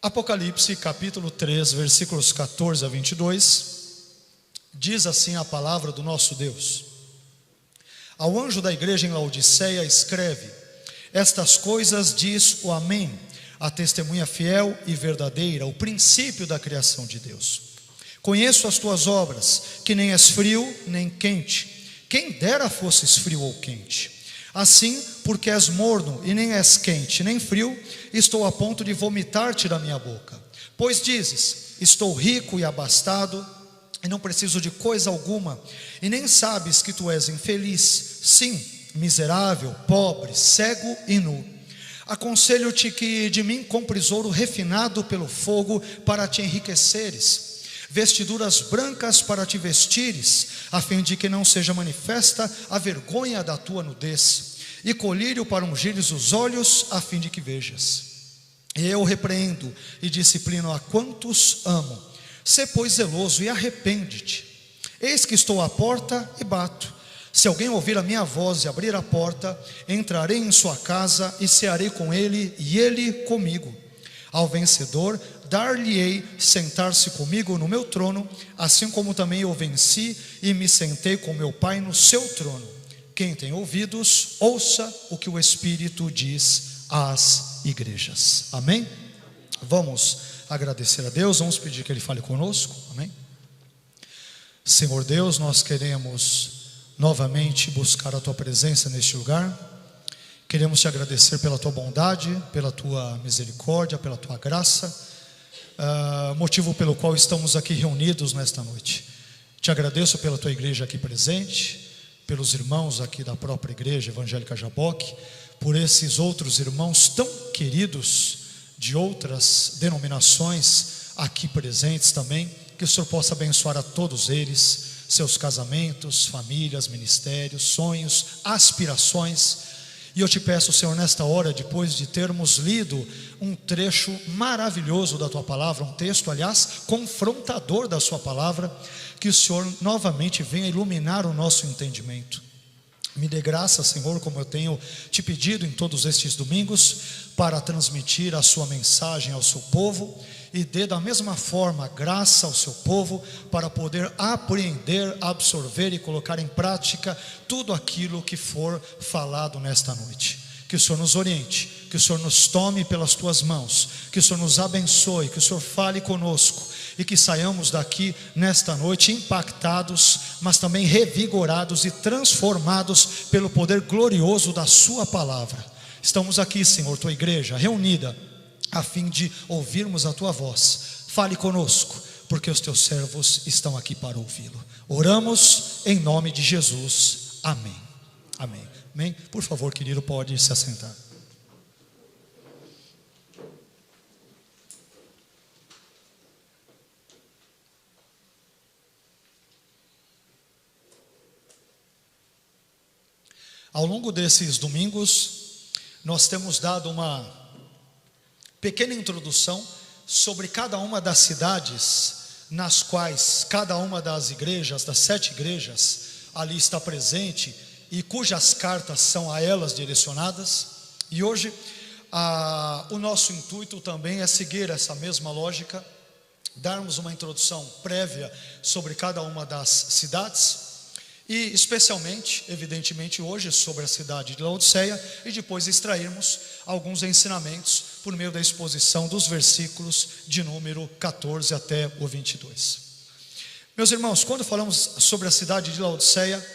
Apocalipse capítulo 3, versículos 14 a 22, diz assim a palavra do nosso Deus: Ao anjo da igreja em Laodiceia escreve: Estas coisas diz o Amém, a testemunha fiel e verdadeira, o princípio da criação de Deus. Conheço as tuas obras, que nem és frio nem quente. Quem dera fosses frio ou quente. Assim, porque és morno e nem és quente nem frio, estou a ponto de vomitar-te da minha boca. Pois dizes: estou rico e abastado, e não preciso de coisa alguma, e nem sabes que tu és infeliz, sim, miserável, pobre, cego e nu. Aconselho-te que de mim compres ouro refinado pelo fogo para te enriqueceres, vestiduras brancas para te vestires, a fim de que não seja manifesta a vergonha da tua nudez, e colírio para ungires os olhos, a fim de que vejas. E eu repreendo e disciplino a quantos amo. Sê, pois, zeloso e arrepende-te. Eis que estou à porta e bato. Se alguém ouvir a minha voz e abrir a porta, entrarei em sua casa e cearei com ele e ele comigo. Ao vencedor, dar-lhe-ei sentar-se comigo no meu trono, assim como também eu venci e me sentei com meu Pai no seu trono. Quem tem ouvidos, ouça o que o Espírito diz às igrejas. Amém? Vamos agradecer a Deus, vamos pedir que Ele fale conosco. Amém? Senhor Deus, nós queremos novamente buscar a Tua presença neste lugar. Queremos Te agradecer pela Tua bondade, pela Tua misericórdia, pela Tua graça, motivo pelo qual estamos aqui reunidos nesta noite. Te agradeço pela Tua igreja aqui presente, pelos irmãos aqui da própria igreja evangélica Jaboque, por esses outros irmãos tão queridos de outras denominações aqui presentes também. Que o Senhor possa abençoar a todos eles, seus casamentos, famílias, ministérios, sonhos, aspirações. E eu te peço, Senhor, nesta hora, depois de termos lido um trecho maravilhoso da Tua palavra, um texto, aliás, confrontador da Sua palavra, que o Senhor novamente venha iluminar o nosso entendimento. Me dê graça, Senhor, como eu tenho te pedido em todos estes domingos, para transmitir a Sua mensagem ao Seu povo, e dê da mesma forma graça ao Seu povo, para poder apreender, absorver e colocar em prática tudo aquilo que for falado nesta noite. Que o Senhor nos oriente, que o Senhor nos tome pelas Tuas mãos, que o Senhor nos abençoe, que o Senhor fale conosco, e que saiamos daqui nesta noite impactados, mas também revigorados e transformados pelo poder glorioso da Sua palavra. Estamos aqui, Senhor, Tua igreja reunida, a fim de ouvirmos a Tua voz. Fale conosco, porque os Teus servos estão aqui para ouvi-lo. Oramos em nome de Jesus. Amém. Amém. Amém. Por favor, querido, pode se assentar. Ao longo desses domingos, nós temos dado uma pequena introdução sobre cada uma das cidades nas quais cada uma das igrejas, das 7 igrejas, ali está presente e cujas cartas são a elas direcionadas. E hoje o nosso intuito também é seguir essa mesma lógica, darmos uma introdução prévia sobre cada uma das cidades, e especialmente, evidentemente hoje, sobre a cidade de Laodiceia, e depois extrairmos alguns ensinamentos por meio da exposição dos versículos de número 14 até o 22. Meus irmãos, quando falamos sobre a cidade de Laodiceia,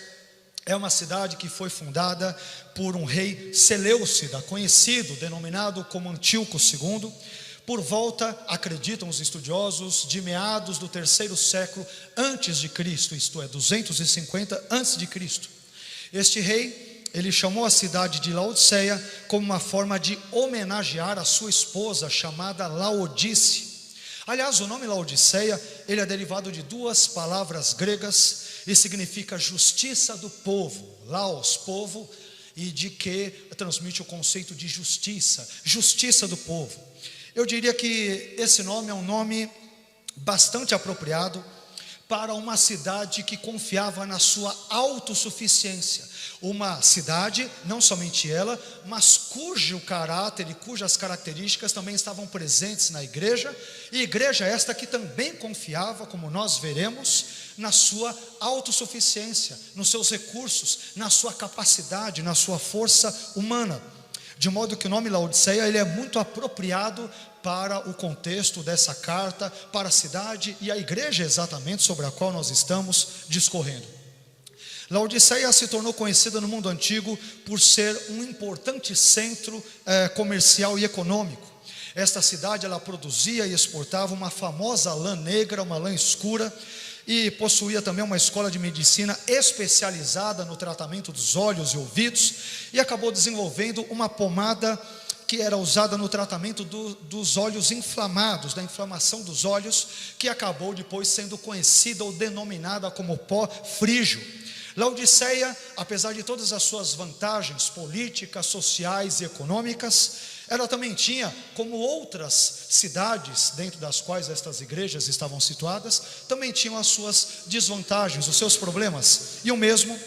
é uma cidade que foi fundada por um rei Seleucida, conhecido, denominado como Antíoco II, por volta, acreditam os estudiosos, de meados do 3º século antes de Cristo, isto é, 250 antes de Cristo. Este rei, ele chamou a cidade de Laodiceia como uma forma de homenagear a sua esposa, chamada Laodice. Aliás, o nome Laodiceia, ele é derivado de 2 palavras gregas e significa justiça do povo, laos, povo, e de que transmite o conceito de justiça, justiça do povo. Eu diria que esse nome é um nome bastante apropriado para uma cidade que confiava na sua autossuficiência. Uma cidade, não somente ela, mas cujo caráter e cujas características também estavam presentes na igreja, e igreja esta que também confiava, como nós veremos, na sua autossuficiência, nos seus recursos, na sua capacidade, na sua força humana. De modo que o nome Laodiceia, ele é muito apropriado para o contexto dessa carta, para a cidade e a igreja exatamente sobre a qual nós estamos discorrendo. Laodiceia se tornou conhecida no mundo antigo por ser um importante centro comercial e econômico. Esta cidade, ela produzia e exportava uma famosa lã negra, uma lã escura, e possuía também uma escola de medicina especializada no tratamento dos olhos e ouvidos, e acabou desenvolvendo uma pomada que era usada no tratamento dos olhos inflamados, da inflamação dos olhos, que acabou depois sendo conhecida ou denominada como pó frígio. Laodiceia, apesar de todas as suas vantagens políticas, sociais e econômicas, ela também tinha, como outras cidades dentro das quais estas igrejas estavam situadas, também tinham as suas desvantagens, os seus problemas. E o mesmo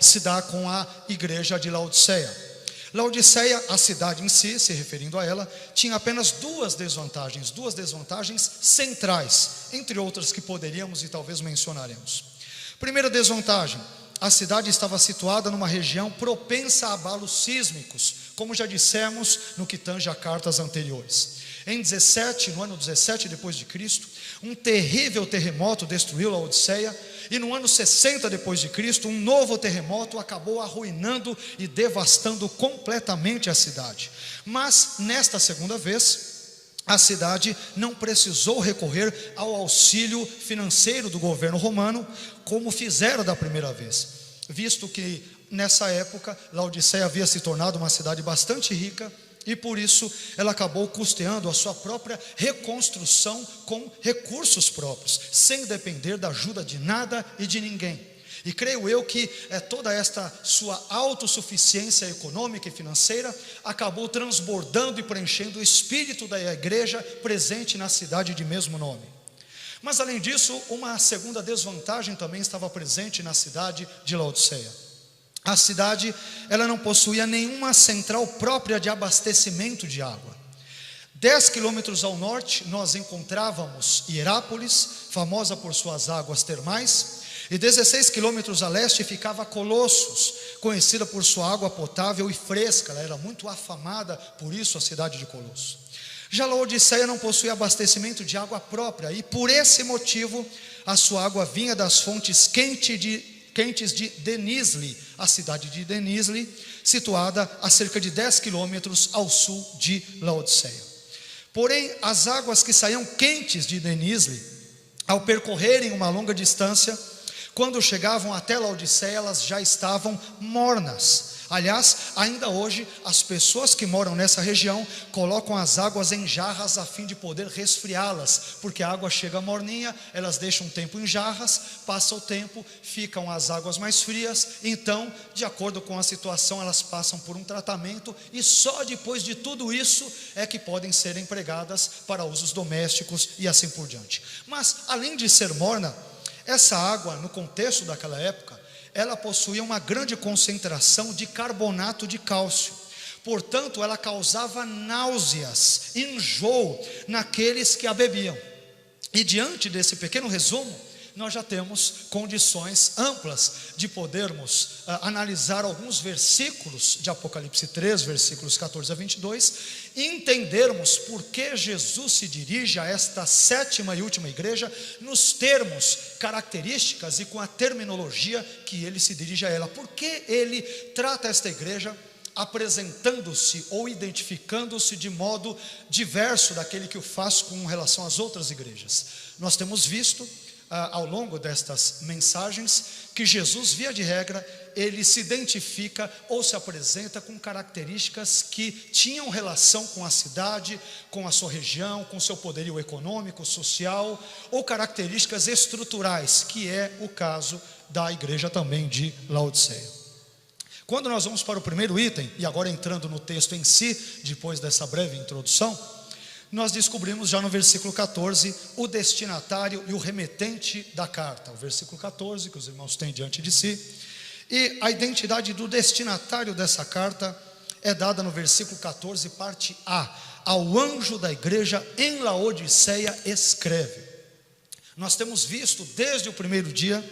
se dá com a igreja de Laodiceia. Laodiceia, a cidade em si, se referindo a ela, tinha apenas duas desvantagens centrais, entre outras que poderíamos e talvez mencionaremos. Primeira desvantagem: a cidade estava situada numa região propensa a abalos sísmicos, como já dissemos no que tange a cartas anteriores. No ano 17 depois de Cristo, um terrível terremoto destruiu Laodiceia, e no ano 60 depois de Cristo, um novo terremoto acabou arruinando e devastando completamente a cidade. Mas nesta segunda vez, a cidade não precisou recorrer ao auxílio financeiro do governo romano, como fizeram da primeira vez, visto que nessa época Laodiceia havia se tornado uma cidade bastante rica, e por isso ela acabou custeando a sua própria reconstrução com recursos próprios, sem depender da ajuda de nada e de ninguém. E creio eu que toda esta sua autossuficiência econômica e financeira acabou transbordando e preenchendo o espírito da igreja presente na cidade de mesmo nome. Mas além disso, uma segunda desvantagem também estava presente na cidade de Laodiceia. A cidade, ela não possuía nenhuma central própria de abastecimento de água. 10 quilômetros ao norte nós encontrávamos Hierápolis, famosa por suas águas termais, e 16 quilômetros a leste ficava Colossos, conhecida por sua água potável e fresca. Ela era muito afamada por isso, a cidade de Colossos. Já Laodiceia não possuía abastecimento de água própria, e por esse motivo a sua água vinha das fontes quentes de Denizli, a cidade de Denizli, situada a cerca de 10 quilômetros ao sul de Laodiceia. Porém, as águas que saíam quentes de Denizli, ao percorrerem uma longa distância, quando chegavam até Laodiceia, elas já estavam mornas. Aliás, ainda hoje, as pessoas que moram nessa região colocam as águas em jarras a fim de poder resfriá-las, porque a água chega morninha, elas deixam um tempo em jarras, passa o tempo, ficam as águas mais frias, então, de acordo com a situação, elas passam por um tratamento, e só depois de tudo isso é que podem ser empregadas para usos domésticos e assim por diante. Mas, além de ser morna, essa água, no contexto daquela época, ela possuía uma grande concentração de carbonato de cálcio. Portanto, ela causava náuseas, enjoo naqueles que a bebiam. E diante desse pequeno resumo, nós já temos condições amplas de podermos analisar alguns versículos de Apocalipse 3, versículos 14 a 22, e entendermos por que Jesus se dirige a esta sétima e última igreja, nos termos, características e com a terminologia que ele se dirige a ela. Por que ele trata esta igreja apresentando-se ou identificando-se de modo diverso daquele que o faz com relação às outras igrejas? Nós temos visto ao longo destas mensagens que Jesus, via de regra, ele se identifica ou se apresenta com características que tinham relação com a cidade, com a sua região, com seu poderio econômico, social, ou características estruturais, que é o caso da igreja também de Laodiceia. Quando nós vamos para o primeiro item, e agora entrando no texto em si, depois dessa breve introdução, nós descobrimos já no versículo 14 o destinatário e o remetente da carta. O versículo 14 que os irmãos têm diante de si. E a identidade do destinatário dessa carta é dada no versículo 14, parte A. Ao anjo da igreja em Laodiceia escreve. Nós temos visto desde o primeiro dia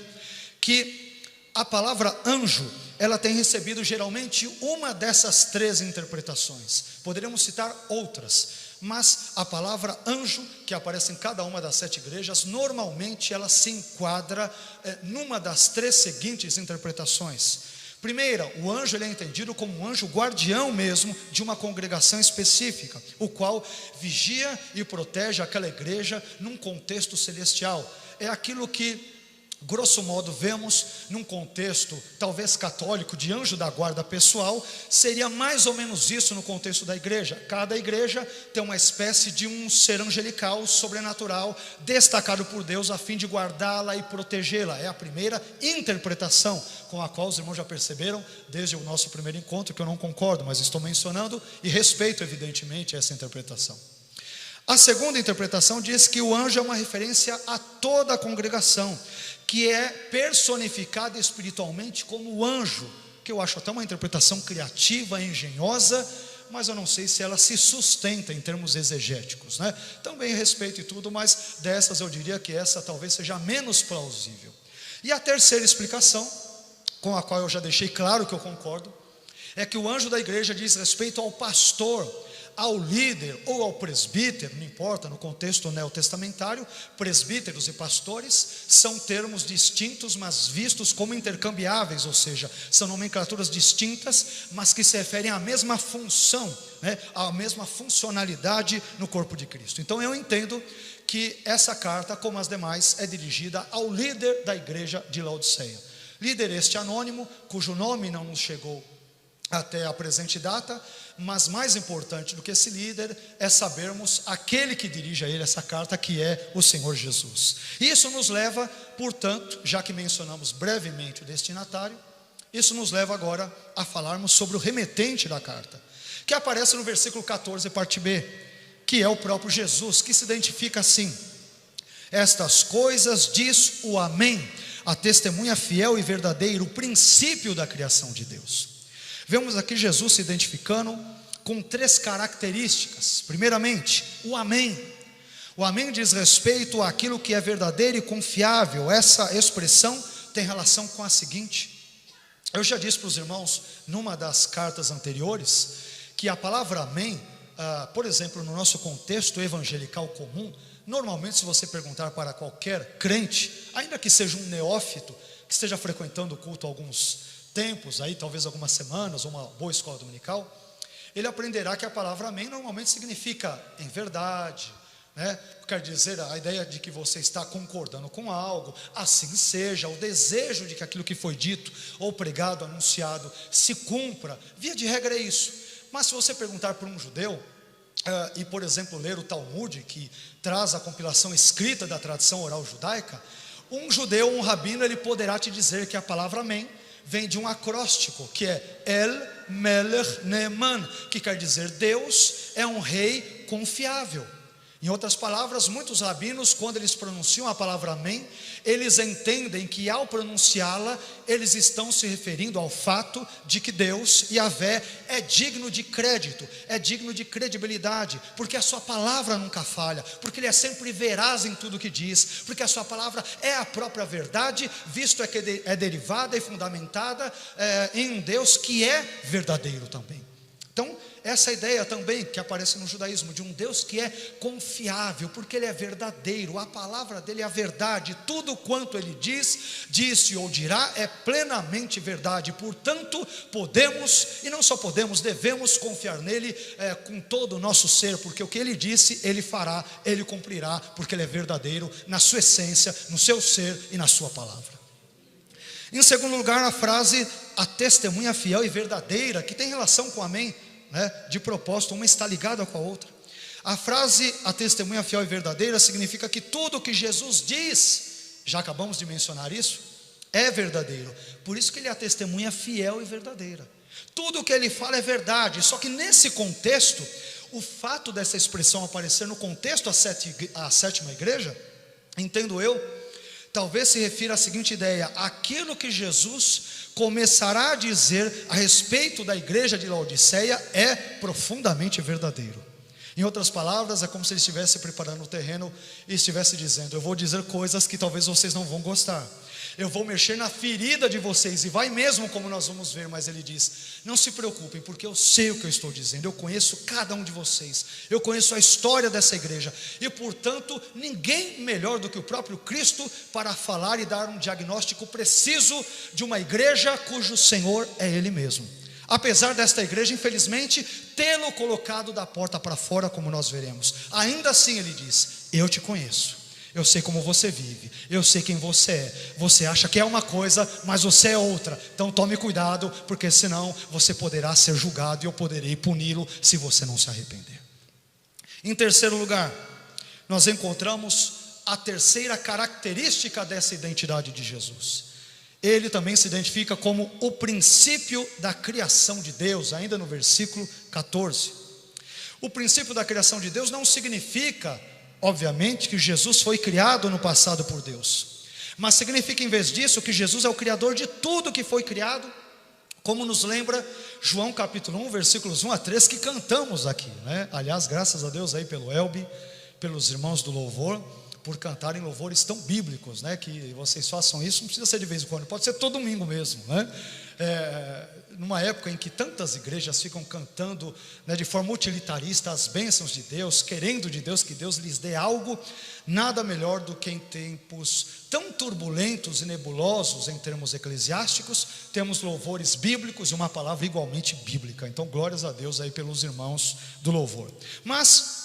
que a palavra anjo, ela tem recebido geralmente uma dessas três interpretações. Poderíamos citar outras, mas a palavra anjo, que aparece em cada uma das 7 igrejas, normalmente ela se enquadra numa das três seguintes interpretações. Primeira, o anjo ele é entendido como um anjo guardião mesmo de uma congregação específica, o qual vigia e protege aquela igreja num contexto celestial. É aquilo que, grosso modo, vemos num contexto talvez católico de anjo da guarda pessoal. Seria mais ou menos isso no contexto da igreja. Cada igreja tem uma espécie de um ser angelical, sobrenatural, destacado por Deus a fim de guardá-la e protegê-la. É a primeira interpretação com a qual os irmãos já perceberam desde o nosso primeiro encontro que eu não concordo, mas estou mencionando e respeito evidentemente essa interpretação. A segunda interpretação diz que o anjo é uma referência a toda a congregação, que é personificada espiritualmente como o anjo, que eu acho até uma interpretação criativa, engenhosa, mas eu não sei se ela se sustenta em termos exegéticos, né? Também respeito e tudo, mas dessas eu diria que essa talvez seja menos plausível. E a terceira explicação, com a qual eu já deixei claro que eu concordo, é que o anjo da igreja diz respeito ao pastor, ao líder ou ao presbítero, não importa, no contexto neotestamentário, presbíteros e pastores são termos distintos, mas vistos como intercambiáveis, ou seja, são nomenclaturas distintas, mas que se referem à mesma função, né, à mesma funcionalidade no corpo de Cristo. Então eu entendo que essa carta, como as demais, é dirigida ao líder da igreja de Laodiceia. Líder este anônimo, cujo nome não nos chegou até a presente data, mas mais importante do que esse líder é sabermos aquele que dirige a ele essa carta, que é o Senhor Jesus. Isso nos leva, portanto, já que mencionamos brevemente o destinatário, isso nos leva agora a falarmos sobre o remetente da carta, que aparece no versículo 14, parte B, que é o próprio Jesus, que se identifica assim: estas coisas diz o Amém, a testemunha fiel e verdadeira, o princípio da criação de Deus. Vemos aqui Jesus se identificando com 3 características. Primeiramente, o Amém. O Amém diz respeito àquilo que é verdadeiro e confiável. Essa expressão tem relação com a seguinte: eu já disse para os irmãos, numa das cartas anteriores, que a palavra Amém, por exemplo, no nosso contexto evangelical comum, normalmente se você perguntar para qualquer crente, ainda que seja um neófito, que esteja frequentando o culto há alguns tempos, aí talvez algumas semanas, ou uma boa escola dominical, ele aprenderá que a palavra amém normalmente significa em verdade, né? Quer dizer, a ideia de que você está concordando com algo, assim seja, o desejo de que aquilo que foi dito, ou pregado, anunciado, se cumpra. Via de regra é isso. Mas se você perguntar para um judeu, e por exemplo ler o Talmud, que traz a compilação escrita da tradição oral judaica, um judeu, um rabino, ele poderá te dizer que a palavra amém vem de um acróstico, que é El Melech Neeman, que quer dizer Deus é um rei confiável. Em outras palavras, muitos rabinos, quando eles pronunciam a palavra amém, eles entendem que ao pronunciá-la, eles estão se referindo ao fato de que Deus, Yahvé, é digno de crédito, é digno de credibilidade, porque a sua palavra nunca falha, porque Ele é sempre veraz em tudo que diz, porque a sua palavra é a própria verdade, visto que é derivada e fundamentada em um Deus que é verdadeiro também. Então, essa ideia também que aparece no judaísmo, de um Deus que é confiável, porque Ele é verdadeiro, a palavra dEle é a verdade, tudo quanto Ele diz, disse ou dirá é plenamente verdade. Portanto, podemos, e não só podemos, devemos confiar nele com todo o nosso ser, porque o que Ele disse, Ele fará, Ele cumprirá, porque Ele é verdadeiro na sua essência, no seu ser e na sua palavra. Em segundo lugar, a frase, a testemunha fiel e verdadeira, que tem relação com amém, né? De propósito, uma está ligada com a outra. A frase, a testemunha fiel e verdadeira, significa que tudo que Jesus diz, já acabamos de mencionar isso, é verdadeiro. Por isso que Ele é a testemunha fiel e verdadeira. Tudo o que Ele fala é verdade, só que nesse contexto, o fato dessa expressão aparecer no contexto à sétima igreja, entendo eu, talvez se refira à seguinte ideia: aquilo que Jesus começará a dizer a respeito da igreja de Laodiceia é profundamente verdadeiro. Em outras palavras, é como se ele estivesse preparando o terreno e estivesse dizendo: eu vou dizer coisas que talvez vocês não vão gostar, eu vou mexer na ferida de vocês, e vai mesmo, como nós vamos ver. Mas ele diz: não se preocupem, porque eu sei o que eu estou dizendo, eu conheço cada um de vocês, eu conheço a história dessa igreja, e portanto ninguém melhor do que o próprio Cristo para falar e dar um diagnóstico preciso de uma igreja cujo Senhor é Ele mesmo. Apesar desta igreja, infelizmente, tê-lo colocado da porta para fora, como nós veremos, ainda assim ele diz: eu te conheço, eu sei como você vive, eu sei quem você é. Você acha que é uma coisa, mas você é outra. Então tome cuidado, porque senão você poderá ser julgado e eu poderei puni-lo se você não se arrepender. Em terceiro lugar, nós encontramos a terceira característica dessa identidade de Jesus. Ele também se identifica como o princípio da criação de Deus, ainda no versículo 14. O princípio da criação de Deus não significa, obviamente, que Jesus foi criado no passado por Deus, mas significa, em vez disso, que Jesus é o criador de tudo que foi criado, como nos lembra João capítulo 1, versículos 1 a 3, que cantamos aqui, né? Aliás, graças a Deus aí pelo Elbe, pelos irmãos do louvor, por cantarem louvores tão bíblicos, né? Que vocês façam isso, não precisa ser de vez em quando, pode ser todo domingo mesmo, né? Numa época em que tantas igrejas ficam cantando, né, de forma utilitarista as bênçãos de Deus, querendo de Deus que Deus lhes dê algo, nada melhor do que em tempos tão turbulentos e nebulosos em termos eclesiásticos, temos louvores bíblicos e uma palavra igualmente bíblica. Então glórias a Deus aí pelos irmãos do louvor. Mas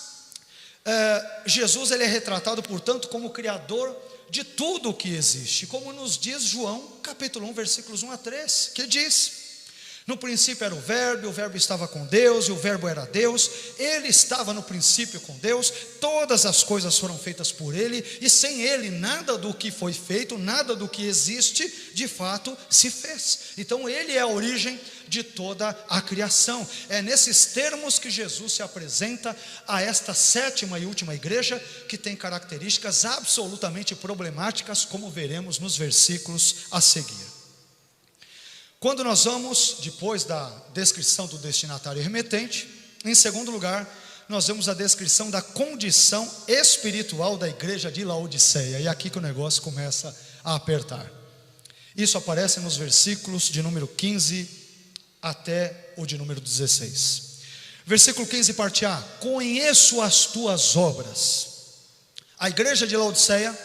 Jesus, ele é retratado, portanto, como o criador de tudo o que existe, como nos diz João capítulo 1, versículos 1 a 3, que diz: no princípio era o Verbo estava com Deus, e o Verbo era Deus, ele estava no princípio com Deus, todas as coisas foram feitas por ele, e sem ele nada do que foi feito, nada do que existe, de fato se fez. Então ele é a origem de toda a criação. É nesses termos que Jesus se apresenta a esta sétima e última igreja, que tem características absolutamente problemáticas, como veremos nos versículos a seguir. Quando nós vamos, depois da descrição do destinatário e remetente, em segundo lugar, nós vemos a descrição da condição espiritual da igreja de Laodiceia. E é aqui que o negócio começa a apertar. Isso aparece nos versículos de número 15 até o de número 16. Versículo 15, parte A: conheço as tuas obras. A igreja de Laodiceia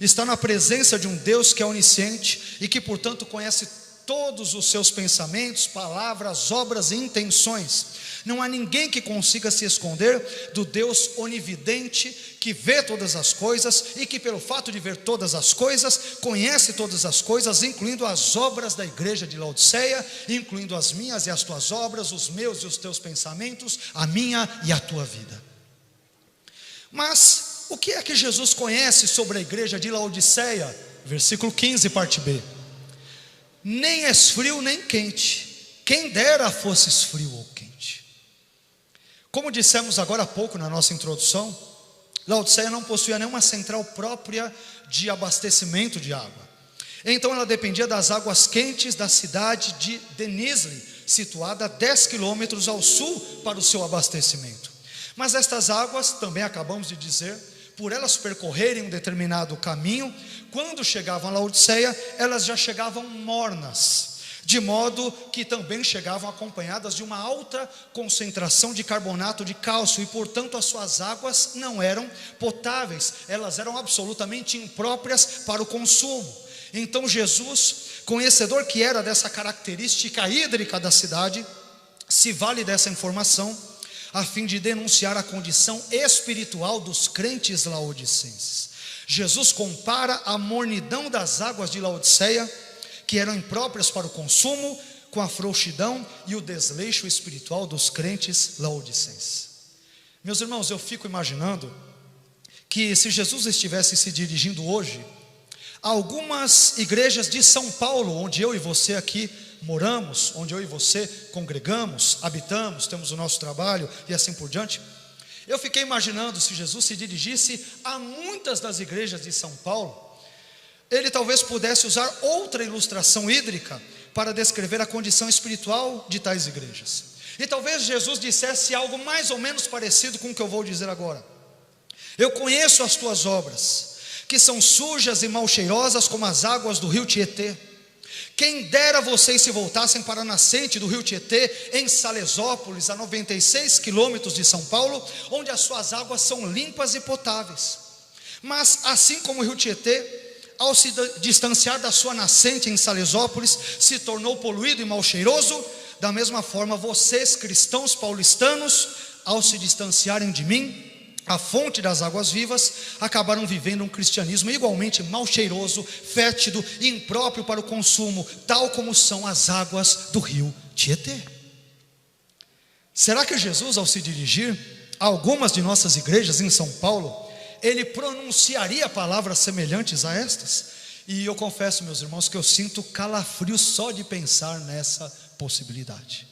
está na presença de um Deus que é onisciente e que, portanto, conhece todos os seus pensamentos, palavras, obras e intenções. Não há ninguém que consiga se esconder do Deus onividente, que vê todas as coisas e que, pelo fato de ver todas as coisas, conhece todas as coisas, incluindo as obras da igreja de Laodiceia, incluindo as minhas e as tuas obras, os meus e os teus pensamentos, a minha e a tua vida. Mas o que é que Jesus conhece sobre a igreja de Laodiceia? Versículo 15, parte B: nem és frio nem quente, quem dera fosses frio ou quente. Como dissemos agora há pouco na nossa introdução, Laodiceia não possuía nenhuma central própria de abastecimento de água. Então ela dependia das águas quentes da cidade de Denizli, situada a 10 quilômetros ao sul, para o seu abastecimento. Mas estas águas, também acabamos de dizer, por elas percorrerem um determinado caminho, quando chegavam a Laodiceia, elas já chegavam mornas, de modo que também chegavam acompanhadas de uma alta concentração de carbonato de cálcio, e portanto as suas águas não eram potáveis, elas eram absolutamente impróprias para o consumo. Então Jesus, conhecedor que era dessa característica hídrica da cidade, se vale dessa informação a fim de denunciar a condição espiritual dos crentes laodicenses. Jesus compara a mornidão das águas de Laodiceia, que eram impróprias para o consumo, com a frouxidão e o desleixo espiritual dos crentes laodicenses. Meus irmãos, eu fico imaginando que se Jesus estivesse se dirigindo hoje a algumas igrejas de São Paulo, onde eu e você aqui moramos, onde eu e você congregamos, habitamos, temos o nosso trabalho e assim por diante. Eu fiquei imaginando, se Jesus se dirigisse a muitas das igrejas de São Paulo, ele talvez pudesse usar outra ilustração hídrica para descrever a condição espiritual de tais igrejas. E talvez Jesus dissesse algo mais ou menos parecido com o que eu vou dizer agora. Eu conheço as tuas obras, que são sujas e mal cheirosas como as águas do rio Tietê. Quem dera vocês se voltassem para a nascente do rio Tietê, em Salesópolis, a 96 quilômetros de São Paulo, onde as suas águas são limpas e potáveis. Mas assim como o rio Tietê, ao se distanciar da sua nascente em Salesópolis, se tornou poluído e mal cheiroso, da mesma forma vocês, cristãos paulistanos, ao se distanciarem de mim, a fonte das águas vivas, acabaram vivendo um cristianismo igualmente mal cheiroso, fétido e impróprio para o consumo, tal como são as águas do rio Tietê. Será que Jesus, ao se dirigir a algumas de nossas igrejas em São Paulo, ele pronunciaria palavras semelhantes a estas? E eu confesso, meus irmãos, que eu sinto calafrio só de pensar nessa possibilidade.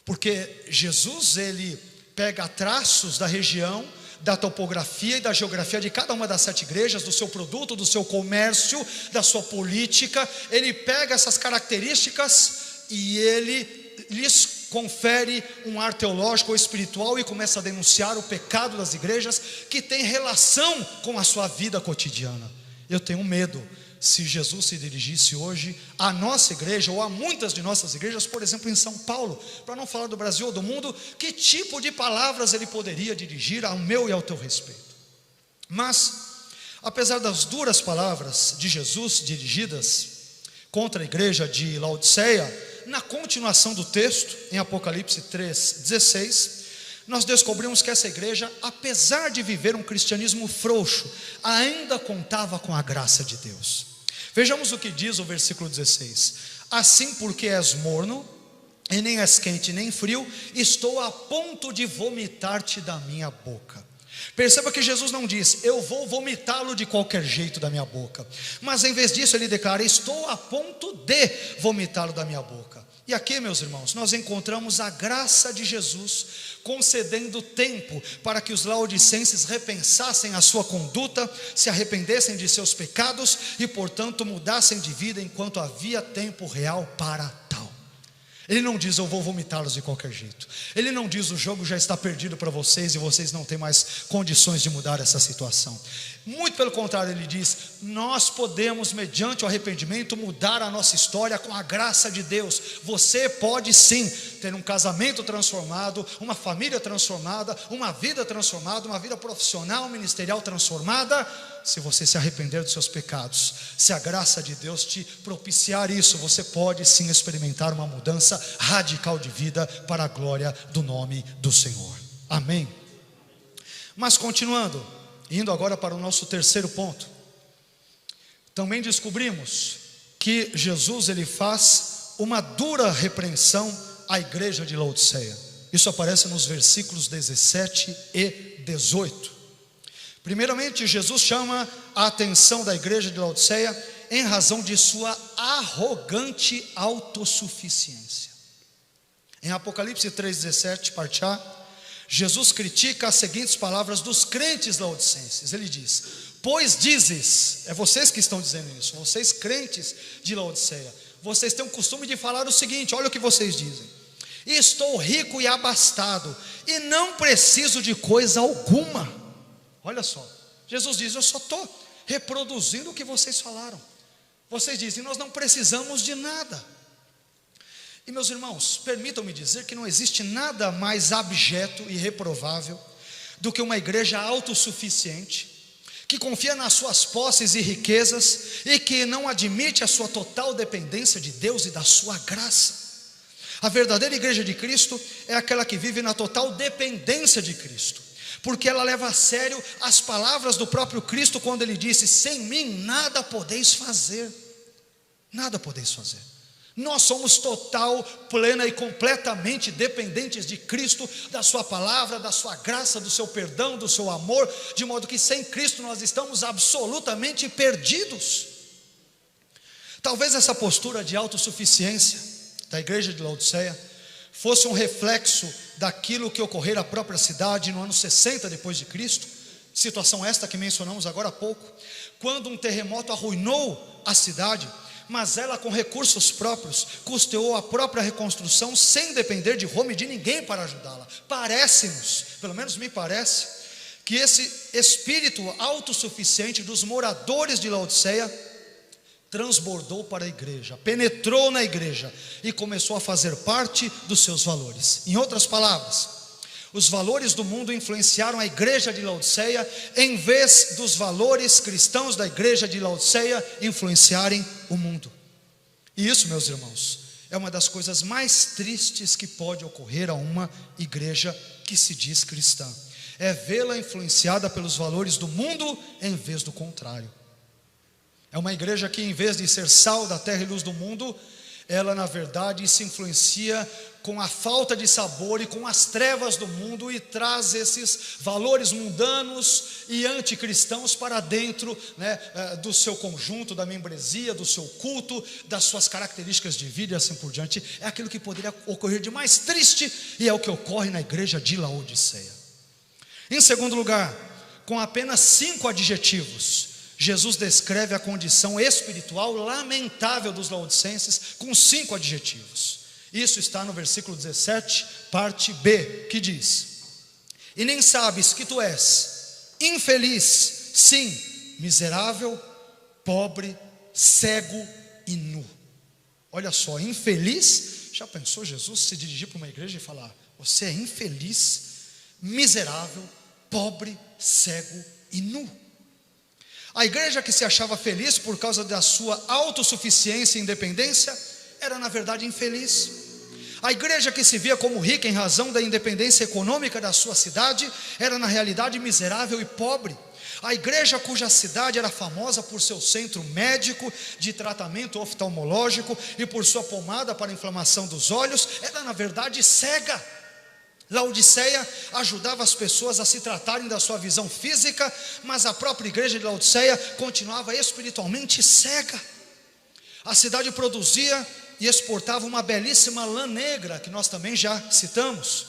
Porque Jesus, ele pega traços da região, da topografia e da geografia de cada uma das 7 igrejas, do seu produto, do seu comércio, da sua política. Ele pega essas características e ele lhes confere um ar teológico ou espiritual e começa a denunciar o pecado das igrejas que tem relação com a sua vida cotidiana. Eu tenho medo, se Jesus se dirigisse hoje à nossa igreja ou a muitas de nossas igrejas, por exemplo em São Paulo, para não falar do Brasil ou do mundo, que tipo de palavras ele poderia dirigir ao meu e ao teu respeito. Mas, apesar das duras palavras de Jesus dirigidas contra a igreja de Laodiceia, na continuação do texto, em Apocalipse 3:16, nós descobrimos que essa igreja, apesar de viver um cristianismo frouxo, ainda contava com a graça de Deus. Vejamos o que diz o versículo 16: assim, porque és morno, e nem és quente nem frio, estou a ponto de vomitar-te da minha boca. Perceba que Jesus não diz, eu vou vomitá-lo de qualquer jeito da minha boca, mas em vez disso ele declara, estou a ponto de vomitá-lo da minha boca. E aqui, meus irmãos, nós encontramos a graça de Jesus concedendo tempo para que os laodicenses repensassem a sua conduta, se arrependessem de seus pecados e, portanto, mudassem de vida enquanto havia tempo real para tal. Ele não diz, eu vou vomitá-los de qualquer jeito. Ele não diz, o jogo já está perdido para vocês e vocês não têm mais condições de mudar essa situação. Muito pelo contrário, ele diz, nós podemos, mediante o arrependimento, mudar a nossa história com a graça de Deus. Você pode sim ter um casamento transformado, uma família transformada, uma vida transformada, uma vida profissional, ministerial transformada, se você se arrepender dos seus pecados. Se a graça de Deus te propiciar isso, você pode sim experimentar uma mudança radical de vida para a glória do nome do Senhor. Amém. Mas continuando, indo agora para o nosso terceiro ponto, também descobrimos que Jesus ele faz uma dura repreensão à igreja de Laodiceia. Isso aparece nos versículos 17 e 18. Primeiramente, Jesus chama a atenção da igreja de Laodiceia em razão de sua arrogante autossuficiência. Em Apocalipse 3:17, parte A, Jesus critica as seguintes palavras dos crentes laodicenses. Ele diz, pois dizes, é vocês que estão dizendo isso, vocês crentes de Laodiceia, vocês têm o costume de falar o seguinte, olha o que vocês dizem, estou rico e abastado, e não preciso de coisa alguma. Olha só, Jesus diz, eu só estou reproduzindo o que vocês falaram. Vocês dizem, nós não precisamos de nada. E meus irmãos, permitam-me dizer que não existe nada mais abjeto e reprovável do que uma igreja autossuficiente, que confia nas suas posses e riquezas e que não admite a sua total dependência de Deus e da sua graça. A verdadeira igreja de Cristo é aquela que vive na total dependência de Cristo, porque ela leva a sério as palavras do próprio Cristo quando ele disse, sem mim nada podeis fazer. Nada podeis fazer. Nós somos total, plena e completamente dependentes de Cristo, da sua palavra, da sua graça, do seu perdão, do seu amor, de modo que sem Cristo nós estamos absolutamente perdidos. Talvez essa postura de autossuficiência da igreja de Laodiceia fosse um reflexo daquilo que ocorrera à própria cidade no ano 60 depois de Cristo, situação esta que mencionamos agora há pouco, quando um terremoto arruinou a cidade, mas ela com recursos próprios custeou a própria reconstrução sem depender de Roma e de ninguém para ajudá-la. Parece-nos, pelo menos me parece, que esse espírito autossuficiente dos moradores de Laodiceia transbordou para a igreja, penetrou na igreja e começou a fazer parte dos seus valores. Em outras palavras, os valores do mundo influenciaram a igreja de Laodiceia, em vez dos valores cristãos da igreja de Laodiceia influenciarem o mundo. E isso, meus irmãos, é uma das coisas mais tristes que pode ocorrer a uma igreja que se diz cristã. É vê-la influenciada pelos valores do mundo em vez do contrário. É uma igreja que, em vez de ser sal da terra e luz do mundo, ela na verdade se influencia com a falta de sabor e com as trevas do mundo e traz esses valores mundanos e anticristãos para dentro, do seu conjunto, da membresia, do seu culto, das suas características de vida e assim por diante. É aquilo que poderia ocorrer de mais triste e é o que ocorre na igreja de Laodiceia. Em segundo lugar, com apenas 5 adjetivos, Jesus descreve a condição espiritual lamentável dos laodicenses com 5 adjetivos. Isso está no versículo 17, parte B, que diz: e nem sabes que tu és infeliz, sim, miserável, pobre, cego e nu. Olha só, infeliz. Já pensou Jesus se dirigir para uma igreja e falar: você é infeliz, miserável, pobre, cego e nu? A igreja que se achava feliz por causa da sua autossuficiência e independência era na verdade infeliz. A igreja que se via como rica em razão da independência econômica da sua cidade era na realidade miserável e pobre. A igreja cuja cidade era famosa por seu centro médico de tratamento oftalmológico e por sua pomada para inflamação dos olhos era na verdade cega. Laodiceia ajudava as pessoas a se tratarem da sua visão física, mas a própria igreja de Laodiceia continuava espiritualmente cega. A cidade produzia e exportava uma belíssima lã negra, que nós também já citamos,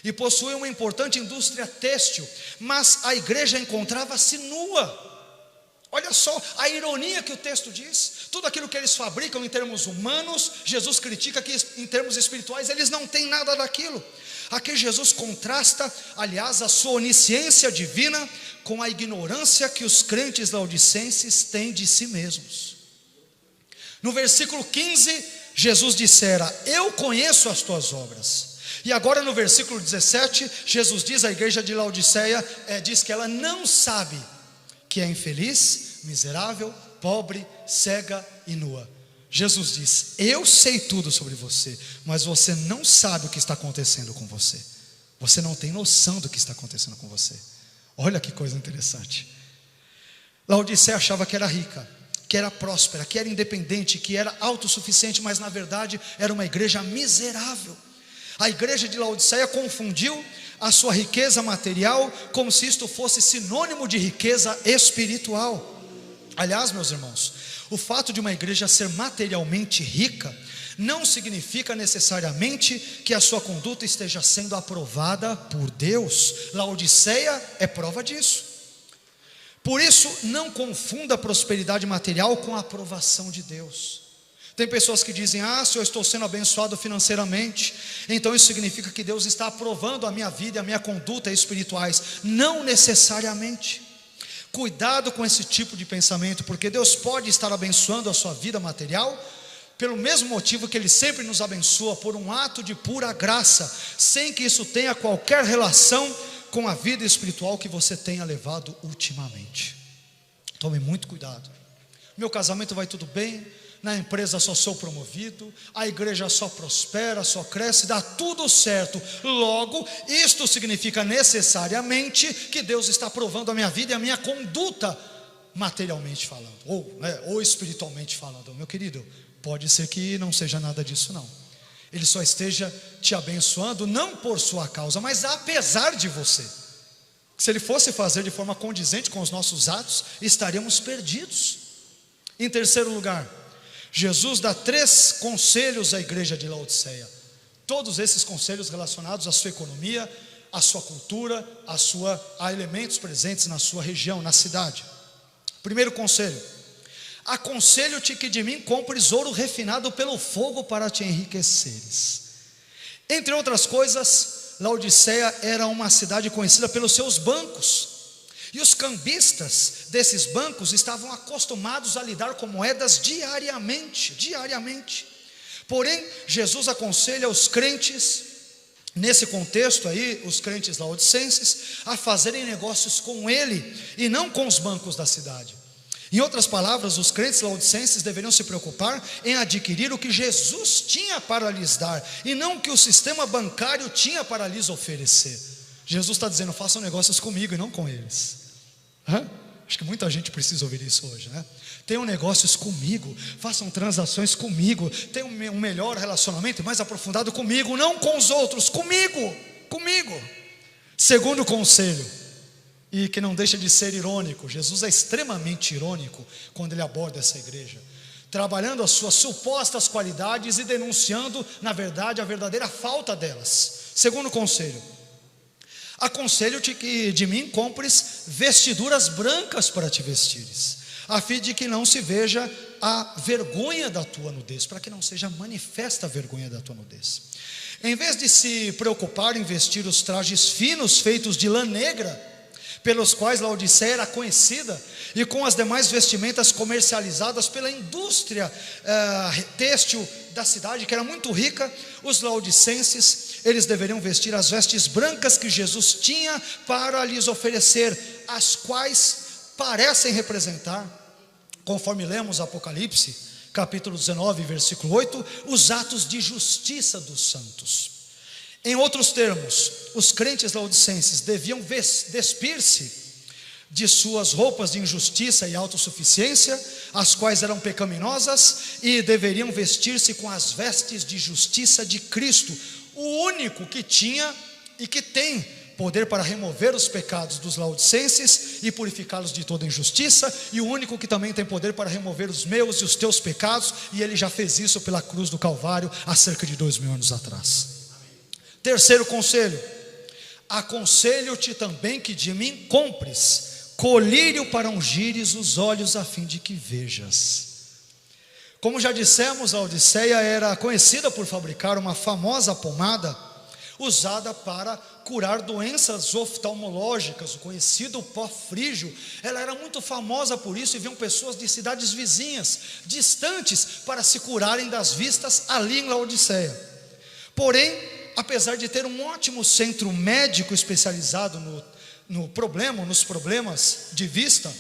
e possuía uma importante indústria têxtil, mas a igreja encontrava-se nua. Olha só a ironia que o texto diz. Tudo aquilo que eles fabricam em termos humanos, Jesus critica que em termos espirituais eles não têm nada daquilo. Aqui Jesus contrasta, aliás, a sua onisciência divina com a ignorância que os crentes laodicenses têm de si mesmos. No versículo 15, Jesus dissera: eu conheço as tuas obras. E agora no versículo 17, Jesus diz à igreja de Laodiceia, diz que ela não sabe que é infeliz, miserável, pobre, cega e nua. Jesus diz: eu sei tudo sobre você, mas você não sabe o que está acontecendo com você. Você não tem noção do que está acontecendo com você. Olha que coisa interessante. Laodiceia achava que era rica, que era próspera, que era independente, que era autossuficiente, mas na verdade era uma igreja miserável. A igreja de Laodiceia confundiu a sua riqueza material como se isto fosse sinônimo de riqueza espiritual. Aliás, meus irmãos, o fato de uma igreja ser materialmente rica não significa necessariamente que a sua conduta esteja sendo aprovada por Deus. Laodiceia é prova disso. Por isso, não confunda a prosperidade material com a aprovação de Deus. Tem pessoas que dizem: se eu estou sendo abençoado financeiramente, então isso significa que Deus está aprovando a minha vida e a minha conduta espirituais. Não necessariamente. Cuidado com esse tipo de pensamento, porque Deus pode estar abençoando a sua vida material pelo mesmo motivo que Ele sempre nos abençoa, por um ato de pura graça, sem que isso tenha qualquer relação com a vida espiritual que você tenha levado ultimamente. Tome muito cuidado. Meu casamento vai tudo bem, na empresa só sou promovido, a igreja só prospera, só cresce, dá tudo certo. Logo, isto significa necessariamente que Deus está aprovando a minha vida e a minha conduta, materialmente falando, ou espiritualmente falando. Meu querido, pode ser que não seja nada disso não. Ele só esteja te abençoando não por sua causa, mas apesar de você. Se Ele fosse fazer de forma condizente com os nossos atos, estaríamos perdidos. Em terceiro lugar, Jesus dá 3 conselhos à igreja de Laodiceia. Todos esses conselhos relacionados à sua economia, à sua cultura, a elementos presentes na sua região, na cidade. Primeiro conselho: aconselho-te que de mim compres ouro refinado pelo fogo para te enriqueceres. Entre outras coisas, Laodiceia era uma cidade conhecida pelos seus bancos, e os cambistas desses bancos estavam acostumados a lidar com moedas diariamente. Porém, Jesus aconselha os crentes, nesse contexto aí, os crentes laodicenses, a fazerem negócios com ele e não com os bancos da cidade. Em outras palavras, os crentes laodicenses deveriam se preocupar em adquirir o que Jesus tinha para lhes dar, e não o que o sistema bancário tinha para lhes oferecer. Jesus está dizendo: façam negócios comigo e não com eles. Acho que muita gente precisa ouvir isso hoje, né? Tenham negócios comigo, façam transações comigo, tenham um melhor relacionamento mais aprofundado comigo, não com os outros, comigo. Segundo conselho, e que não deixa de ser irônico, Jesus é extremamente irônico quando ele aborda essa igreja, trabalhando as suas supostas qualidades e denunciando, na verdade, a verdadeira falta delas. Segundo conselho: aconselho-te que de mim compres vestiduras brancas para te vestires, a fim de que não se veja a vergonha da tua nudez, para que não seja manifesta a vergonha da tua nudez. Em vez de se preocupar em vestir os trajes finos feitos de lã negra, pelos quais Laodiceia era conhecida, e com as demais vestimentas comercializadas pela indústria têxtil da cidade, que era muito rica, os laodicenses, eles deveriam vestir as vestes brancas que Jesus tinha para lhes oferecer, as quais parecem representar, conforme lemos Apocalipse, capítulo 19, versículo 8, os atos de justiça dos santos. Em outros termos, os crentes laodicenses deviam despir-se de suas roupas de injustiça e autossuficiência, as quais eram pecaminosas, e deveriam vestir-se com as vestes de justiça de Cristo, o único que tinha e que tem poder para remover os pecados dos laodicenses e purificá-los de toda injustiça, e o único que também tem poder para remover os meus e os teus pecados, e ele já fez isso pela cruz do Calvário há cerca de 2000 anos atrás. Terceiro conselho: aconselho-te também que de mim compres colírio para ungires os olhos, a fim de que vejas. Como já dissemos, a Laodiceia era conhecida por fabricar uma famosa pomada usada para curar doenças oftalmológicas, o conhecido pó frígio. Ela era muito famosa por isso, e vinham pessoas de cidades vizinhas, distantes, para se curarem das vistas ali em Laodiceia. Porém, apesar de ter um ótimo centro médico especializado nos problemas de vista,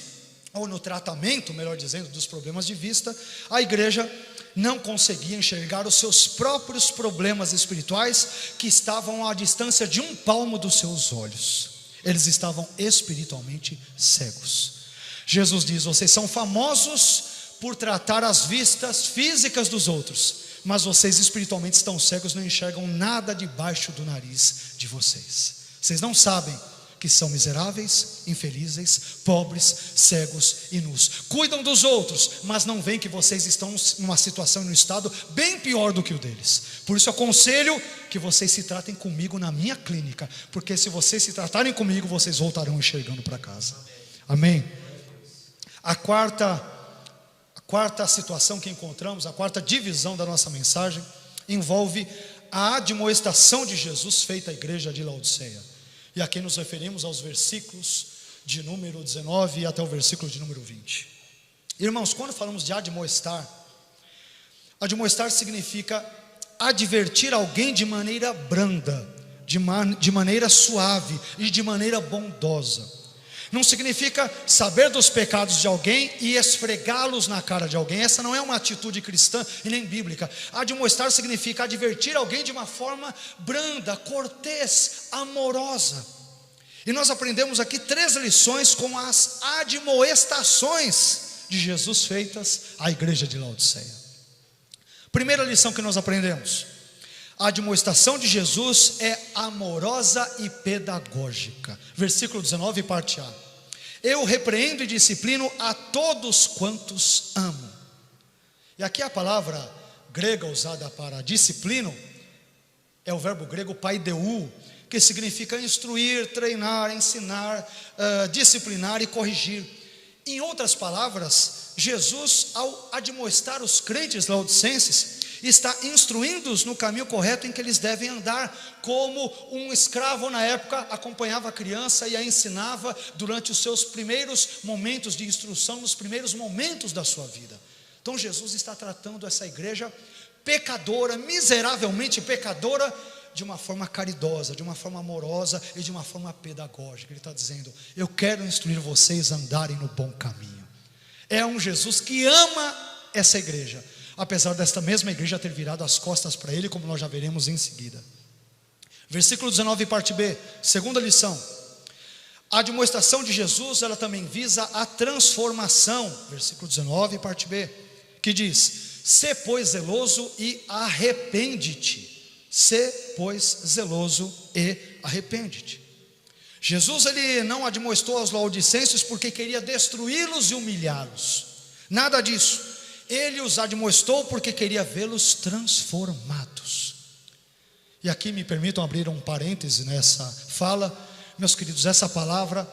ou no tratamento, melhor dizendo, dos problemas de vista, a igreja não conseguia enxergar os seus próprios problemas espirituais, que estavam à distância de um palmo dos seus olhos. Eles estavam espiritualmente cegos. Jesus diz: vocês são famosos por tratar as vistas físicas dos outros, mas vocês espiritualmente estão cegos, não enxergam nada debaixo do nariz de vocês. Vocês não sabem que são miseráveis, infelizes, pobres, cegos e nus. Cuidam dos outros, mas não veem que vocês estão numa situação e num estado bem pior do que o deles. Por isso aconselho que vocês se tratem comigo na minha clínica, porque se vocês se tratarem comigo, vocês voltarão enxergando para casa. Amém? A quarta situação que encontramos, a quarta divisão da nossa mensagem, envolve a admoestação de Jesus feita à igreja de Laodiceia. E aqui nos referimos aos versículos de número 19 até o versículo de número 20. Irmãos, quando falamos de admoestar significa advertir alguém de maneira branda, de maneira suave e de maneira bondosa. Não significa saber dos pecados de alguém e esfregá-los na cara de alguém. Essa não é uma atitude cristã e nem bíblica. Admoestar significa advertir alguém de uma forma branda, cortês, amorosa. E nós aprendemos aqui 3 lições com as admoestações de Jesus feitas à igreja de Laodiceia. Primeira lição que nós aprendemos: a admoestação de Jesus é amorosa e pedagógica. Versículo 19, parte A: eu repreendo e disciplino a todos quantos amo. E aqui a palavra grega usada para disciplina é o verbo grego paideu, que significa instruir, treinar, ensinar, disciplinar e corrigir. Em outras palavras, Jesus, ao admoestar os crentes laodicenses, está instruindo-os no caminho correto em que eles devem andar, como um escravo na época acompanhava a criança e a ensinava durante os seus primeiros momentos de instrução, nos primeiros momentos da sua vida. Então Jesus está tratando essa igreja pecadora, miseravelmente pecadora, de uma forma caridosa, de uma forma amorosa e de uma forma pedagógica. Ele está dizendo: eu quero instruir vocês a andarem no bom caminho. É um Jesus que ama essa igreja, apesar desta mesma igreja ter virado as costas para ele, como nós já veremos em seguida. Versículo 19, parte B, segunda lição. A admoestação de Jesus, ela também visa a transformação. Versículo 19, parte B, que diz: sê, pois, zeloso e arrepende-te. Sê, pois, zeloso e arrepende-te. Jesus, ele não admoestou aos laodicenses porque queria destruí-los e humilhá-los. Nada disso. Ele os admoestou porque queria vê-los transformados. E aqui me permitam abrir um parêntese nessa fala. Meus queridos, essa palavra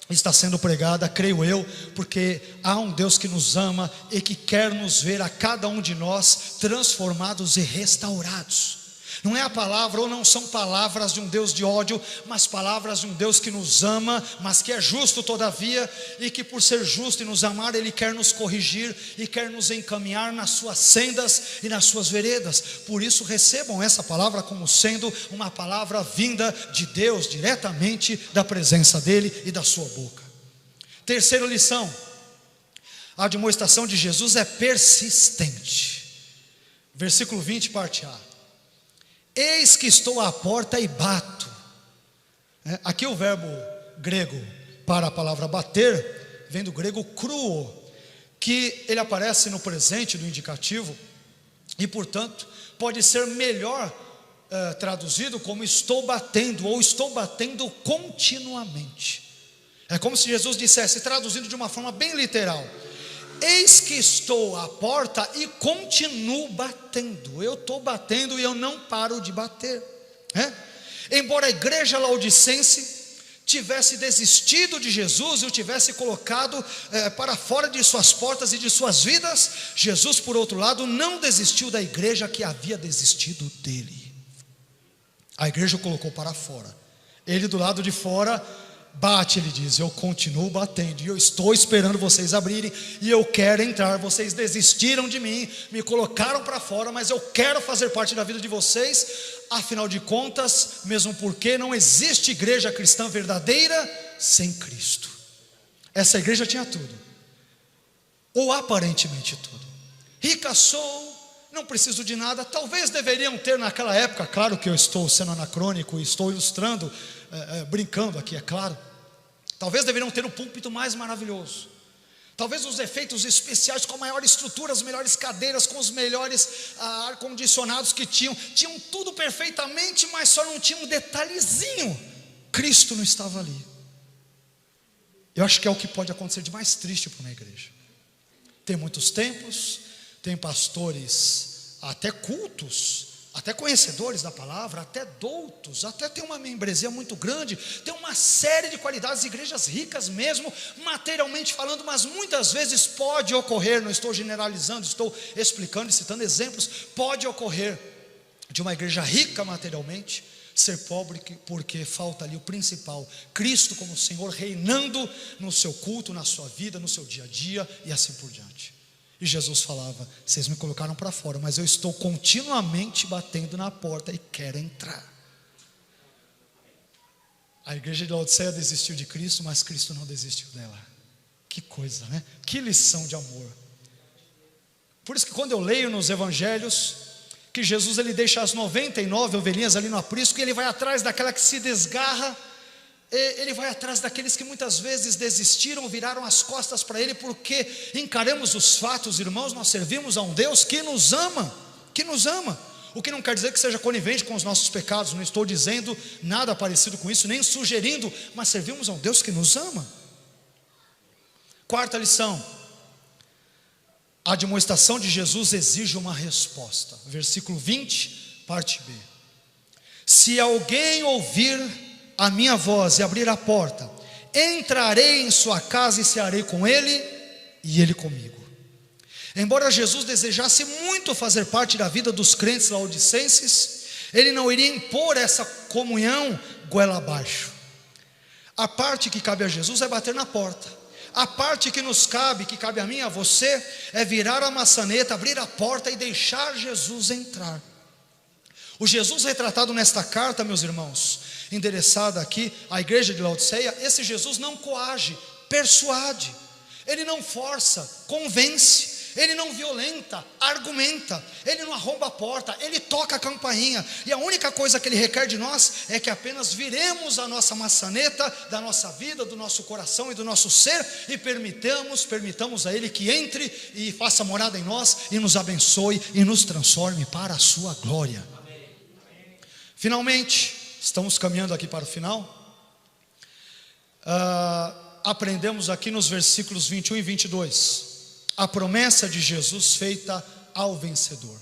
está sendo pregada, creio eu, porque há um Deus que nos ama e que quer nos ver a cada um de nós transformados e restaurados. Não é a palavra, ou não são palavras de um Deus de ódio, mas palavras de um Deus que nos ama, mas que é justo todavia, e que por ser justo e nos amar, Ele quer nos corrigir e quer nos encaminhar nas suas sendas e nas suas veredas. Por isso recebam essa palavra como sendo uma palavra vinda de Deus, diretamente da presença dEle e da sua boca. Terceira lição: a admoestação de Jesus é persistente. Versículo 20, parte A. Eis que estou à porta e bato. Aqui o verbo grego para a palavra bater vem do grego cruo, que ele aparece no presente do indicativo e, portanto, pode ser melhor traduzido como estou batendo, ou estou batendo continuamente. É como se Jesus dissesse, traduzindo de uma forma bem literal: eis que estou à porta e continuo batendo. Eu estou batendo e eu não paro de bater. Embora a igreja laodicense tivesse desistido de Jesus e o tivesse colocado para fora de suas portas e de suas vidas, Jesus, por outro lado, não desistiu da igreja que havia desistido dele. A igreja o colocou para fora. Ele do lado de fora bate, ele diz: eu continuo batendo, e eu estou esperando vocês abrirem, e eu quero entrar. Vocês desistiram de mim, me colocaram para fora, mas eu quero fazer parte da vida de vocês. Afinal de contas, mesmo porque não existe igreja cristã verdadeira sem Cristo. Essa igreja tinha tudo, ou aparentemente tudo. Rica sou, não preciso de nada. Talvez deveriam ter naquela época, claro que eu estou sendo anacrônico e estou ilustrando, brincando aqui, é claro. Talvez deveriam ter o púlpito mais maravilhoso, talvez os efeitos especiais com a maior estrutura, as melhores cadeiras, com os melhores ar-condicionados que tinham tudo perfeitamente, mas só não tinha um detalhezinho: Cristo não estava ali. Eu acho que é o que pode acontecer de mais triste para uma igreja. Tem muitos templos, tem pastores até cultos, até conhecedores da palavra, até doutos, até tem uma membresia muito grande, tem uma série de qualidades, igrejas ricas mesmo, materialmente falando, mas muitas vezes pode ocorrer, não estou generalizando, estou explicando e citando exemplos, pode ocorrer de uma igreja rica materialmente ser pobre porque falta ali o principal: Cristo como Senhor reinando no seu culto, na sua vida, no seu dia a dia e assim por diante. E Jesus falava: vocês me colocaram para fora, mas eu estou continuamente batendo na porta e quero entrar. A igreja de Laodiceia desistiu de Cristo, mas Cristo não desistiu dela. Que coisa, né? Que lição de amor. Por isso que quando eu leio nos evangelhos que Jesus ele deixa as 99 ovelhinhas ali no aprisco, e ele vai atrás daquela que se desgarra, ele vai atrás daqueles que muitas vezes desistiram, viraram as costas para ele, porque encaramos os fatos, irmãos. Nós servimos a um Deus que nos ama, o que não quer dizer que seja conivente com os nossos pecados, não estou dizendo nada parecido com isso, nem sugerindo, mas servimos a um Deus que nos ama. Quarta lição: A admoestação de Jesus exige uma resposta. Versículo 20, parte B. Se alguém ouvir a minha voz e abrir a porta, entrarei em sua casa e cearei com ele e ele comigo. Embora Jesus desejasse muito fazer parte da vida dos crentes laodicenses, ele não iria impor essa comunhão goela abaixo. A parte que cabe a Jesus é bater na porta. A parte que nos cabe, que cabe a mim e a você, é virar a maçaneta, abrir a porta e deixar Jesus entrar. O Jesus retratado nesta carta, meus irmãos, endereçada aqui à igreja de Laodiceia, esse Jesus não coage, persuade, ele não força, convence, ele não violenta, argumenta, ele não arromba a porta, ele toca a campainha, e a única coisa que ele requer de nós é que apenas viremos a nossa maçaneta da nossa vida, do nosso coração e do nosso ser, e permitamos a ele que entre e faça morada em nós, e nos abençoe e nos transforme para a sua glória. Finalmente, estamos caminhando aqui para o final. Aprendemos aqui nos versículos 21 e 22 a promessa de Jesus feita ao vencedor,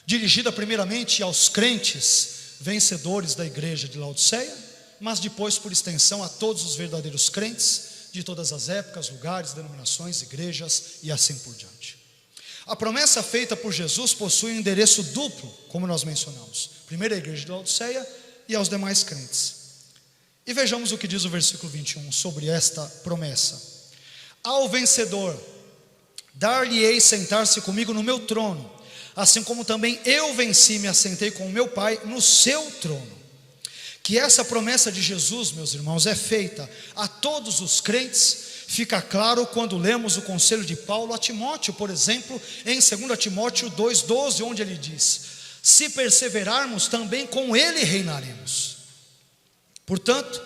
dirigida primeiramente aos crentes vencedores da igreja de Laodiceia, mas depois por extensão a todos os verdadeiros crentes de todas as épocas, lugares, denominações, igrejas e assim por diante. A promessa feita por Jesus possui um endereço duplo, como nós mencionamos, primeiro à igreja de Laodiceia e aos demais crentes. E vejamos o que diz o versículo 21 sobre esta promessa: ao vencedor dar-lhe-ei sentar-se comigo no meu trono, assim como também eu venci e me assentei com o meu Pai no seu trono. Que essa promessa de Jesus, meus irmãos, é feita a todos os crentes, fica claro quando lemos o conselho de Paulo a Timóteo, por exemplo, em 2 Timóteo 2,12, onde ele diz: se perseverarmos, também com ele reinaremos. Portanto,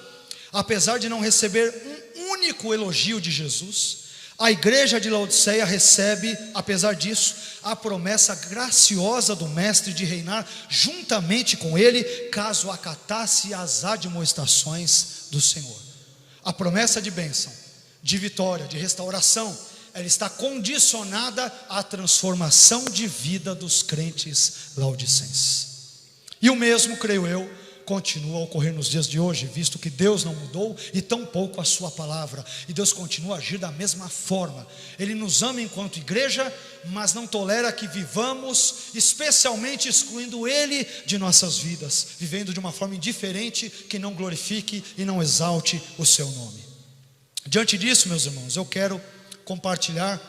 apesar de não receber um único elogio de Jesus, a igreja de Laodiceia recebe, apesar disso, a promessa graciosa do Mestre de reinar juntamente com ele, caso acatasse as admoestações do Senhor. A promessa de bênção, de vitória, de restauração, ela está condicionada à transformação de vida dos crentes laodicenses. E o mesmo, creio eu, continua a ocorrer nos dias de hoje, visto que Deus não mudou e tampouco a sua palavra, e Deus continua a agir da mesma forma. Ele nos ama enquanto igreja, mas não tolera que vivamos, especialmente excluindo Ele de nossas vidas, vivendo de uma forma indiferente, que não glorifique e não exalte o seu nome. Diante disso, meus irmãos, eu quero compartilhar,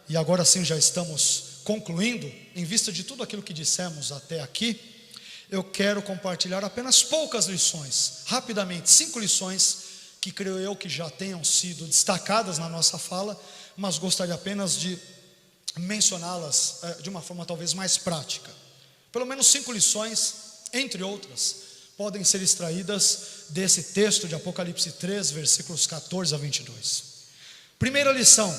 e agora sim já estamos concluindo, em vista de tudo aquilo que dissemos até aqui, eu quero compartilhar apenas poucas lições, rapidamente, 5 lições, que creio eu que já tenham sido destacadas na nossa fala, mas gostaria apenas de mencioná-las de uma forma talvez mais prática. Pelo menos 5 lições, entre outras, podem ser extraídas desse texto de Apocalipse 3, versículos 14 a 22. Primeira lição: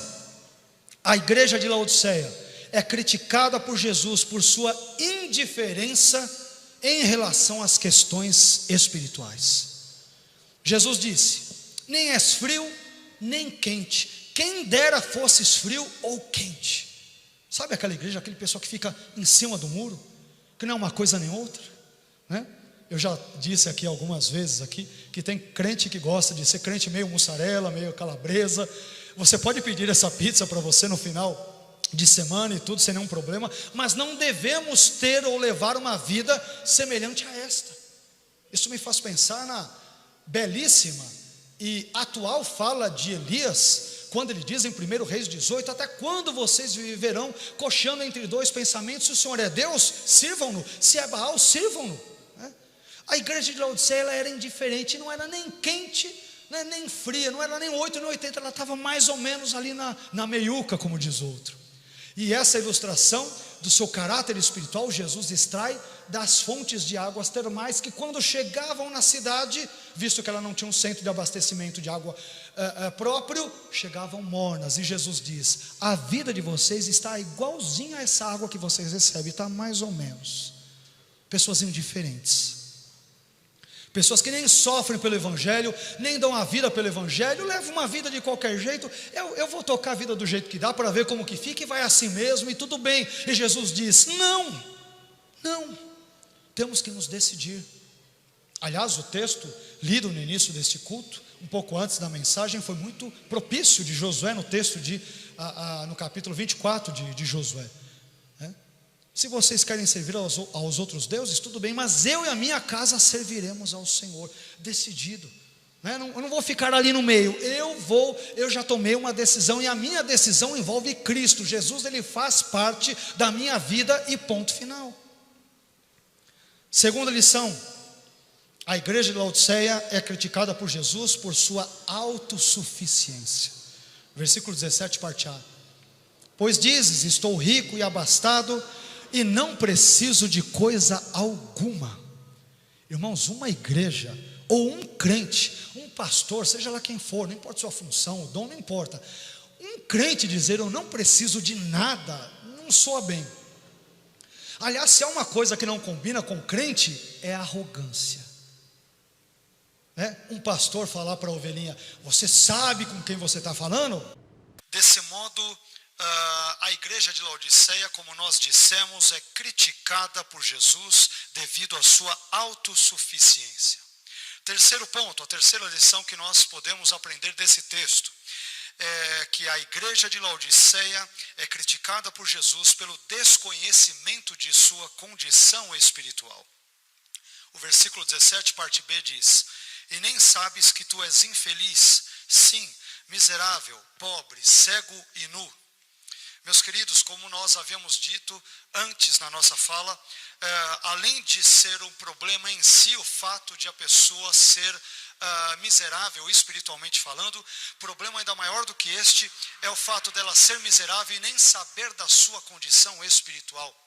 a igreja de Laodiceia é criticada por Jesus por sua indiferença em relação às questões espirituais. Jesus disse: nem és frio, nem quente, quem dera fosses frio ou quente. Sabe aquela igreja, aquele pessoal que fica em cima do muro, que não é uma coisa nem outra, né? Eu já disse aqui algumas vezes aqui, que tem crente que gosta de ser crente meio mussarela, meio calabresa. Você pode pedir essa pizza para você no final de semana e tudo, sem nenhum problema, mas não devemos ter ou levar uma vida semelhante a esta. Isso me faz pensar na belíssima e atual fala de Elias, quando ele diz em 1 Reis 18: até quando vocês viverão cocheando entre dois pensamentos? Se o Senhor é Deus, sirvam-no; se é Baal, sirvam-no. A igreja de Laodiceia, ela era indiferente, não era nem quente, nem fria, não era nem 8 nem 80, ela estava mais ou menos ali na meiuca, como diz outro. E essa ilustração do seu caráter espiritual, Jesus extrai das fontes de águas termais, que quando chegavam na cidade, visto que ela não tinha um centro de abastecimento de água próprio, chegavam mornas. E Jesus diz: a vida de vocês está igualzinha a essa água que vocês recebem, está mais ou menos. Pessoas indiferentes, Pessoas que nem sofrem pelo Evangelho, nem dão a vida pelo Evangelho, levam uma vida de qualquer jeito. Eu vou tocar a vida do jeito que dá, para ver como que fica, e vai assim mesmo, e tudo bem. E Jesus diz: não, temos que nos decidir. Aliás, o texto lido no início deste culto, um pouco antes da mensagem, foi muito propício de Josué, no texto no capítulo 24 de Josué. Se vocês querem servir aos outros deuses, tudo bem, mas eu e a minha casa serviremos ao Senhor. Decidido, né? Eu não vou ficar ali no meio. Eu já tomei uma decisão, e a minha decisão envolve Cristo. Jesus, ele faz parte da minha vida, e ponto final. Segunda lição: a igreja de Laodiceia é criticada por Jesus por sua autossuficiência. Versículo 17, parte A. Pois dizes: estou rico e abastado, e não preciso de coisa alguma. Irmãos, uma igreja, ou um crente, um pastor, seja lá quem for, não importa a sua função, o dom, não importa. Um crente dizer: eu não preciso de nada, não soa bem. Aliás, se há uma coisa que não combina com crente, é arrogância. Um pastor falar para a ovelhinha: você sabe com quem você está falando? Desse modo, a igreja de Laodiceia, como nós dissemos, é criticada por Jesus devido à sua autossuficiência. Terceiro ponto, a terceira lição que nós podemos aprender desse texto é que a igreja de Laodiceia é criticada por Jesus pelo desconhecimento de sua condição espiritual. O versículo 17, parte B, diz: e nem sabes que tu és infeliz, sim, miserável, pobre, cego e nu. Meus queridos, como nós havíamos dito antes na nossa fala, além de ser um problema em si, o fato de a pessoa ser miserável espiritualmente falando, problema ainda maior do que este é o fato dela ser miserável e nem saber da sua condição espiritual.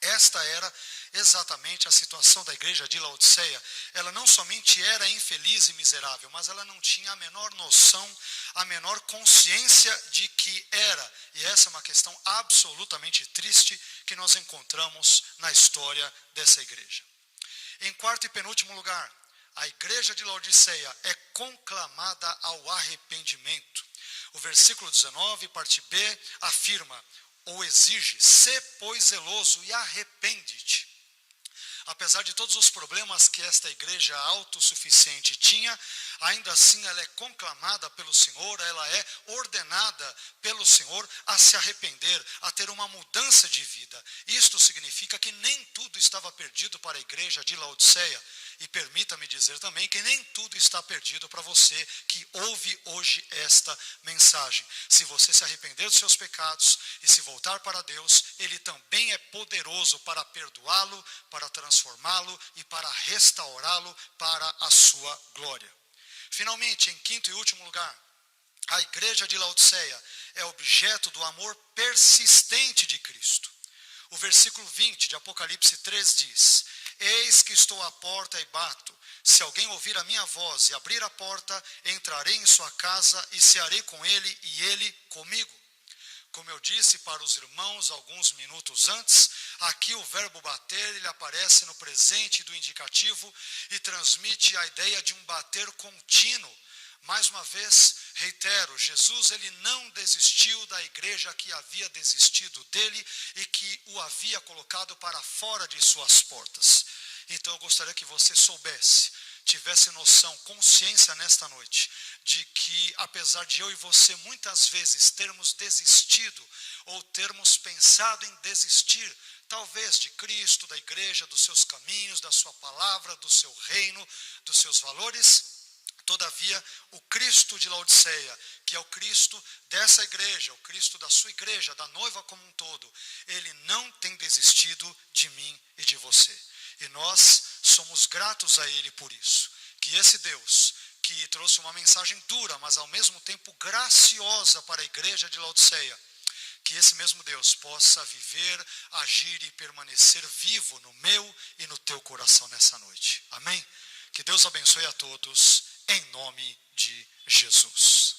Esta era exatamente a situação da igreja de Laodiceia. Ela não somente era infeliz e miserável, mas ela não tinha a menor noção, a menor consciência de que era. E essa é uma questão absolutamente triste que nós encontramos na história dessa igreja. Em quarto e penúltimo lugar, a igreja de Laodiceia é conclamada ao arrependimento. O versículo 19, parte B, afirma ou exige: sê, pois, zeloso e arrepende-te. Apesar de todos os problemas que esta igreja autossuficiente tinha, ainda assim ela é conclamada pelo Senhor, ela é ordenada pelo Senhor a se arrepender, a ter uma mudança de vida. Isto significa que nem tudo estava perdido para a igreja de Laodiceia. E permita-me dizer também que nem tudo está perdido para você que ouve hoje esta mensagem. Se você se arrepender dos seus pecados e se voltar para Deus, Ele também é poderoso para perdoá-lo, para transformá-lo e para restaurá-lo para a sua glória. Finalmente, em quinto e último lugar, a igreja de Laodiceia é objeto do amor persistente de Cristo. O versículo 20 de Apocalipse 3 diz: eis que estou à porta e bato. Se alguém ouvir a minha voz e abrir a porta, entrarei em sua casa e cearei com ele e ele comigo. Como eu disse para os irmãos alguns minutos antes, aqui o verbo bater, ele aparece no presente do indicativo e transmite a ideia de um bater contínuo. Mais uma vez, reitero, Jesus ele não desistiu da igreja que havia desistido dele e que o havia colocado para fora de suas portas. Então eu gostaria que você soubesse, tivesse noção, consciência nesta noite, de que apesar de eu e você muitas vezes termos desistido ou termos pensado em desistir, talvez de Cristo, da igreja, dos seus caminhos, da sua palavra, do seu reino, dos seus valores, todavia, o Cristo de Laodiceia, que é o Cristo dessa igreja, o Cristo da sua igreja, da noiva como um todo, ele não tem desistido de mim e de você. E nós somos gratos a ele por isso. Que esse Deus, que trouxe uma mensagem dura, mas ao mesmo tempo graciosa para a igreja de Laodiceia, que esse mesmo Deus possa viver, agir e permanecer vivo no meu e no teu coração nessa noite. Amém? Que Deus abençoe a todos, em nome de Jesus.